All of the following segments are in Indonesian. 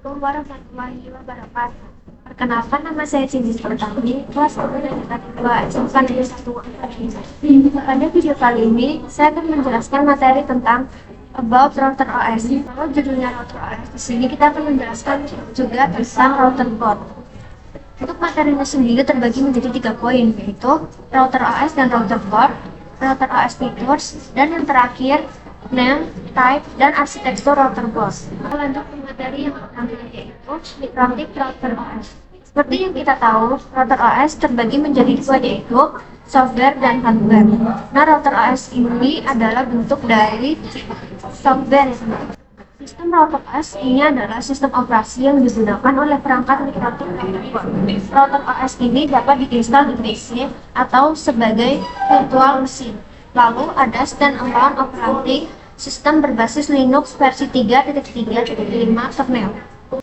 Assalamualaikum warahmatullahi wabarakatuh. Perkenalkan, nama saya Cindy Pertami, kelas 1 dan tingkat 2 SMK Negeri 1 Angkatan. Pada video kali ini, saya akan menjelaskan materi tentang about router OS. Kalau judulnya router OS, di sini kita akan menjelaskan juga tentang router board. Untuk materinya sendiri terbagi menjadi 3 poin, yaitu router OS dan router board, router OS features, dan yang terakhir name, type, dan arsitektur router board. Lanjut ke materi yang pertama, yaitu mikrotik router OS. Seperti yang kita tahu, router OS terbagi menjadi dua, yaitu software dan hardware. Nah, router OS ini adalah bentuk dari software. Sistem router OS ini adalah sistem operasi yang digunakan oleh perangkat mikrotik router board. Router OS ini dapat diinstal di PC atau sebagai virtual machine. Lalu ada standalone operating sistem berbasis Linux versi 3.3.5 kernel.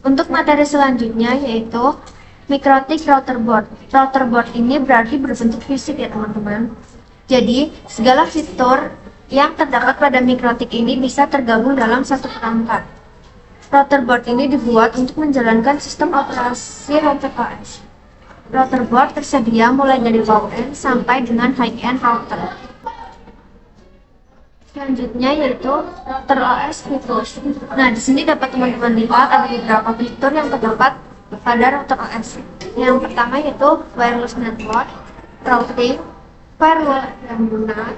Untuk materi selanjutnya yaitu mikrotik router board. Router board ini berarti berbentuk fisik ya teman-teman. Jadi segala fitur yang terdapat pada mikrotik ini bisa tergabung dalam satu perangkat. Router board ini dibuat untuk menjalankan sistem operasi router OS. Router board tersedia mulai dari low-end sampai dengan high-end router. Selanjutnya yaitu router OS features. Nah, di sini dapat teman-teman lihat ada beberapa fitur yang terdapat pada router OS. Yang pertama yaitu wireless network, routing, firewall dan NAT,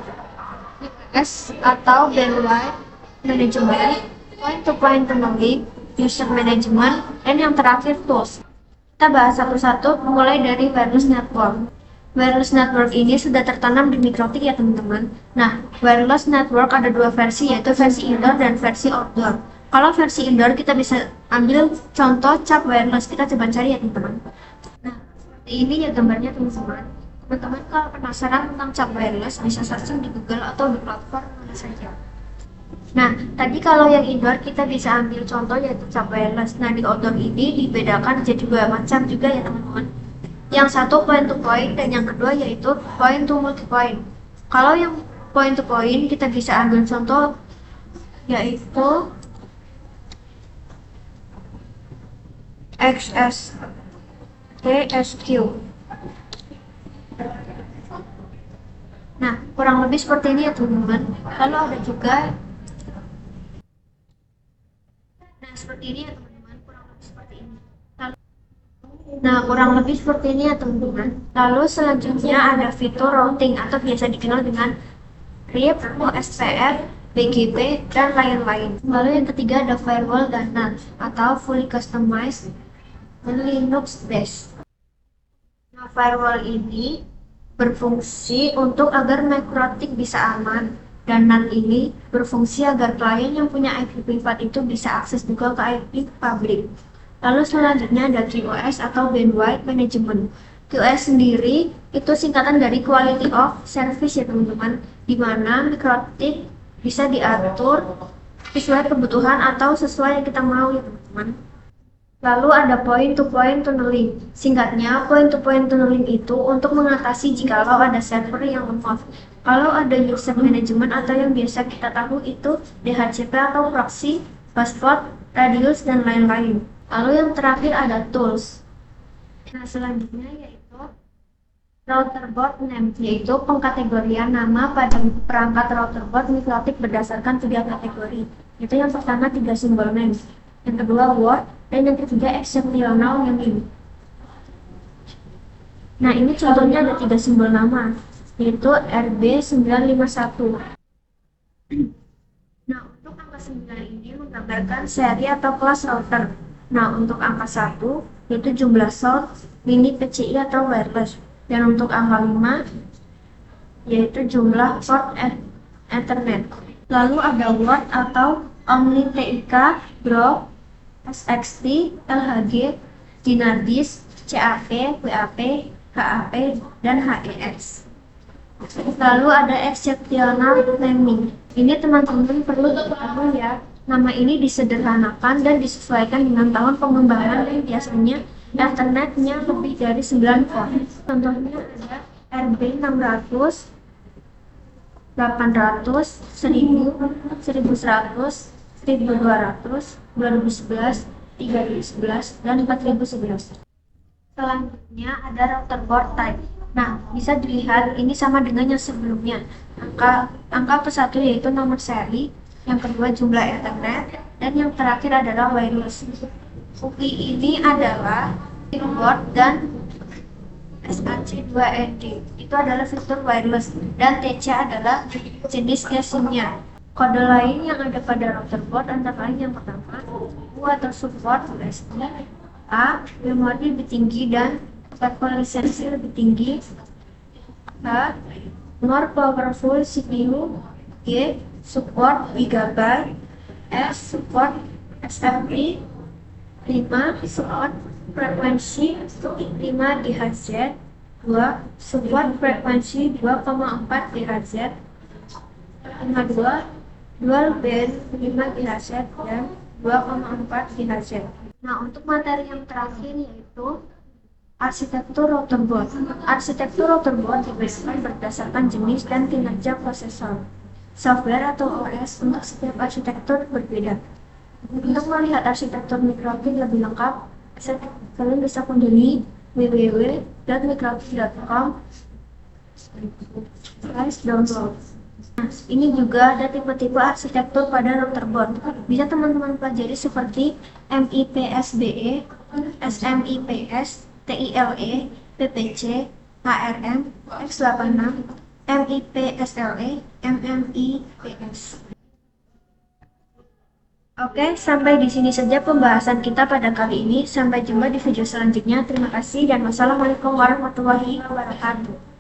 UPS atau bandwidth management, point-to-point tunneling, user management, dan yang terakhir tools. Kita bahas satu-satu mulai dari wireless network. Wireless network ini sudah tertanam di mikrotik ya teman-teman. Nah, wireless network ada dua versi, yaitu versi indoor dan versi outdoor. Kalau versi indoor kita bisa ambil contoh cap wireless, kita coba cari ya teman-teman. Nah, seperti ini ya gambarnya teman-teman. Teman-teman kalau penasaran tentang cap wireless bisa searching di Google atau di platform mana saja. Nah, tadi kalau yang indoor kita bisa ambil contoh yaitu cap wireless. Nah, di outdoor ini dibedakan jadi dua macam juga ya teman-teman. Yang satu point to point dan yang kedua yaitu point to multi point. Kalau yang point to point kita bisa ambil contoh yaitu XSTSQ. Nah, kurang lebih seperti ini ya teman-teman. Lalu ada juga seperti ini ya teman-teman, kurang lebih seperti ini. Kurang lebih seperti ini ya teman-teman. Lalu selanjutnya ada fitur routing atau biasa dikenal dengan RIP, OSPF, BGP, dan lain-lain. Lalu yang ketiga ada firewall dan NAT atau fully customized Linux based. Nah, firewall ini berfungsi untuk agar mikrotik bisa aman, dan NAT ini berfungsi agar klien yang punya IP privat itu bisa akses juga ke IP publik. Lalu selanjutnya ada QoS atau bandwidth management. QoS sendiri itu singkatan dari quality of service ya teman-teman, di mana mikrotik bisa diatur sesuai kebutuhan atau sesuai yang kita mau ya teman-teman. Lalu ada point-to-point tunneling. Singkatnya, point-to-point tunneling itu untuk mengatasi jikalau ada server yang lemot. Kalau ada user management atau yang biasa kita tahu itu DHCP atau proxy, passport, radius, dan lain-lain. Lalu yang terakhir ada tools. Nah, selanjutnya yaitu router board name, yaitu pengkategorian nama pada perangkat router board mikrotik berdasarkan 3 kategori. Itu yang pertama 3 simbol name, yang kedua word, dan yang ketiga exceptional naming. Nah, ini contohnya ada 3 simbol nama, yaitu RB951. Nah, untuk angka 9 ini menggambarkan seri atau kelas router. Nah, untuk angka 1 yaitu jumlah slot mini PCI atau wireless. Dan untuk angka 5 yaitu jumlah port Ethernet. Lalu ada word atau Omni TIK, Grok, SXT, LHG, Dinardis, CAP, WAP, HAP, dan HEX. Lalu ada exceptional naming. Ini teman-teman perlu diketahui ya. Nama ini disederhanakan dan disesuaikan dengan tahun pengembangan yang biasanya Ethernetnya lebih dari 9 port. Contohnya ada RB600, 800, 1000, 1100, 1200, 2011, 3011, dan 4011. Selanjutnya ada router board type. Nah, bisa dilihat ini sama dengan yang sebelumnya. Angka ke-1 yaitu nomor seri, yang kedua jumlah Ethernet, dan yang terakhir adalah wireless. UI ini adalah board dan SAC2ND itu adalah fitur wireless, dan TC adalah jenis casingnya. Kode lain yang ada pada router board antara lain yang pertama, atau support USB, A, memori lebih tinggi dan level lisensi lebih tinggi, H, more powerful CPU, G, support GB, S, support XMP, 5, support frekuensi 5 GHz, 2, support frekuensi 2,4 GHz, 2, dual band 5 GHz dan 2,4 GHz. Nah, untuk materi yang terakhir yaitu arsitektur router board. Arsitektur router board diberikan berdasarkan jenis dan kinerja prosesor, software atau OS untuk setiap arsitektur berbeda. Untuk melihat arsitektur mikrokit lebih lengkap, kalian bisa kunjungi www.mikrokit.com/download. Nah, ini juga ada tipe-tipe arsitektur pada router board. Bisa teman-teman pelajari seperti MIPSBE, SMIPS, TILE, PPC, HRM, X86, MIPSLE, MMIPS. Oke, sampai di sini saja pembahasan kita pada kali ini. Sampai jumpa di video selanjutnya. Terima kasih dan wassalamualaikum warahmatullahi wabarakatuh.